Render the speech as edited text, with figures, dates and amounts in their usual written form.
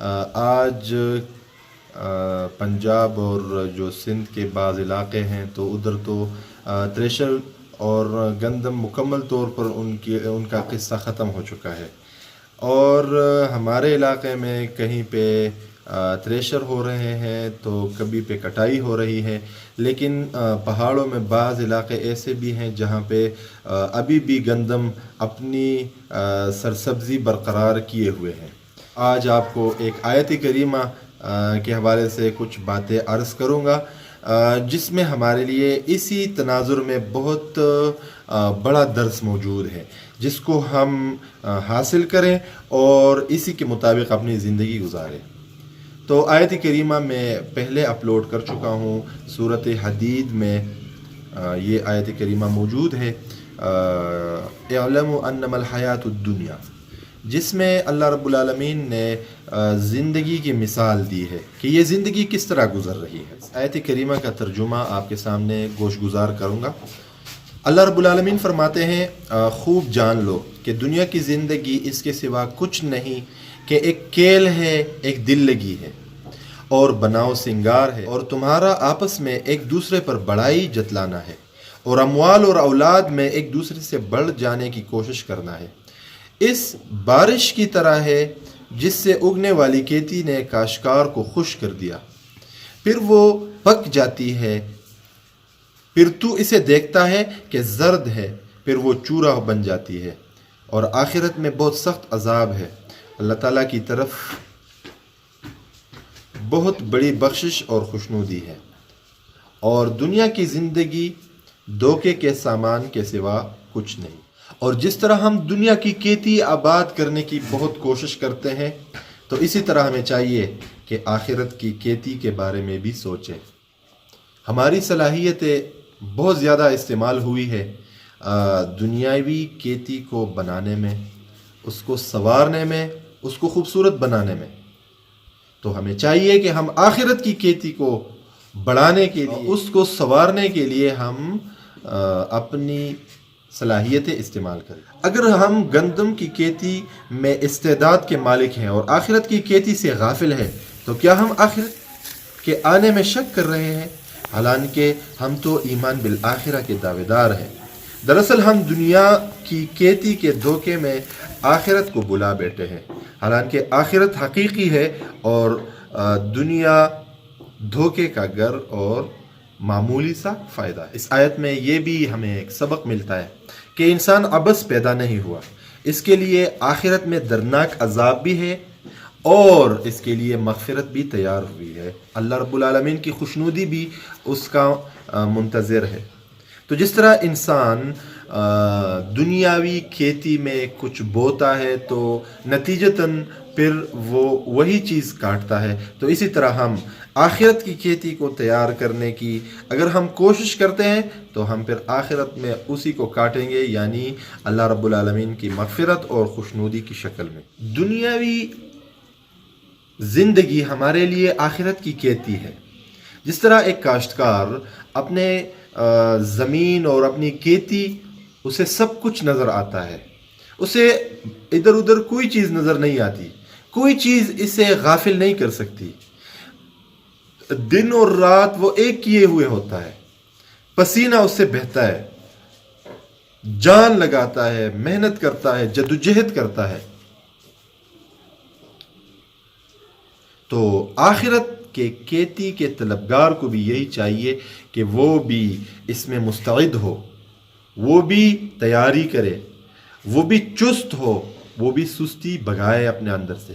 آج پنجاب اور جو سندھ کے بعض علاقے ہیں تو ادھر تو تریشر اور گندم مکمل طور پر ان کا قصہ ختم ہو چکا ہے، اور ہمارے علاقے میں کہیں پہ تریشر ہو رہے ہیں تو کبھی پہ کٹائی ہو رہی ہے، لیکن پہاڑوں میں بعض علاقے ایسے بھی ہیں جہاں پہ ابھی بھی گندم اپنی سرسبزی برقرار کیے ہوئے ہیں۔ آج آپ کو ایک آیت کریمہ کے حوالے سے کچھ باتیں عرض کروں گا، جس میں ہمارے لیے اسی تناظر میں بہت بڑا درس موجود ہے، جس کو ہم حاصل کریں اور اسی کے مطابق اپنی زندگی گزاریں۔ تو آیت کریمہ میں پہلے اپلوڈ کر چکا ہوں، سورۃ حدید میں یہ آیت کریمہ موجود ہے، اعلموا انما الحیات الدنیا، جس میں اللہ رب العالمین نے زندگی کی مثال دی ہے کہ یہ زندگی کس طرح گزر رہی ہے۔ آیت کریمہ کا ترجمہ آپ کے سامنے گوش گزار کروں گا۔ اللہ رب العالمین فرماتے ہیں خوب جان لو کہ دنیا کی زندگی اس کے سوا کچھ نہیں کہ ایک کیل ہے، ایک دل لگی ہے اور بناؤ سنگار ہے، اور تمہارا آپس میں ایک دوسرے پر بڑائی جتلانا ہے اور اموال اور اولاد میں ایک دوسرے سے بڑھ جانے کی کوشش کرنا ہے۔ اس بارش کی طرح ہے جس سے اگنے والی کھیتی نے کاشتکار کو خشک کر دیا، پھر وہ پک جاتی ہے، پھر تو اسے دیکھتا ہے کہ زرد ہے، پھر وہ چورا بن جاتی ہے، اور آخرت میں بہت سخت عذاب ہے۔ اللہ تعالیٰ کی طرف بہت بڑی بخشش اور خوشنودی ہے، اور دنیا کی زندگی دھوکے کے سامان کے سوا کچھ نہیں۔ اور جس طرح ہم دنیا کی کھیتی آباد کرنے کی بہت کوشش کرتے ہیں، تو اسی طرح ہمیں چاہیے کہ آخرت کی کھیتی کے بارے میں بھی سوچیں۔ ہماری صلاحیتیں بہت زیادہ استعمال ہوئی ہے دنیاوی کھیتی کو بنانے میں، اس کو سنوارنے میں، اس کو خوبصورت بنانے میں، تو ہمیں چاہیے کہ ہم آخرت کی کھیتی کو بڑھانے کے لیے، اس کو سنوارنے کے لیے ہم اپنی صلاحیتیں استعمال کریں۔ اگر ہم گندم کی کھیتی میں استعداد کے مالک ہیں اور آخرت کی کھیتی سے غافل ہیں، تو کیا ہم آخرت کے آنے میں شک کر رہے ہیں؟ حالانکہ ہم تو ایمان بالآخرہ کے دعوے دار ہیں۔ دراصل ہم دنیا کی کھیتی کے دھوکے میں آخرت کو بلا بیٹھے ہیں، حالانکہ آخرت حقیقی ہے اور دنیا دھوکے کا گھر اور معمولی سا فائدہ ہے۔ اس آیت میں یہ بھی ہمیں ایک سبق ملتا ہے کہ انسان عبث پیدا نہیں ہوا، اس کے لیے آخرت میں دردناک عذاب بھی ہے اور اس کے لیے مغفرت بھی تیار ہوئی ہے۔ اللہ رب العالمین کی خوشنودی بھی اس کا منتظر ہے۔ تو جس طرح انسان دنیاوی کھیتی میں کچھ بوتا ہے تو نتیجتاً پھر وہ وہی چیز کاٹتا ہے، تو اسی طرح ہم آخرت کی کھیتی کو تیار کرنے کی اگر ہم کوشش کرتے ہیں تو ہم پھر آخرت میں اسی کو کاٹیں گے، یعنی اللہ رب العالمین کی مغفرت اور خوشنودی کی شکل میں۔ دنیاوی زندگی ہمارے لیے آخرت کی کھیتی ہے۔ جس طرح ایک کاشتکار اپنے زمین اور اپنی کھیتی، اسے سب کچھ نظر آتا ہے، اسے ادھر ادھر کوئی چیز نظر نہیں آتی، کوئی چیز اسے غافل نہیں کر سکتی۔ دن اور رات وہ ایک کیے ہوئے ہوتا ہے، پسینہ اس سے بہتا ہے، جان لگاتا ہے، محنت کرتا ہے، جدوجہد کرتا ہے۔ تو آخرت کے کھیتی کے طلبگار کو بھی یہی چاہیے کہ وہ بھی اس میں مستعد ہو، وہ بھی تیاری کرے، وہ بھی چست ہو، وہ بھی سستی بھگائے اپنے اندر سے۔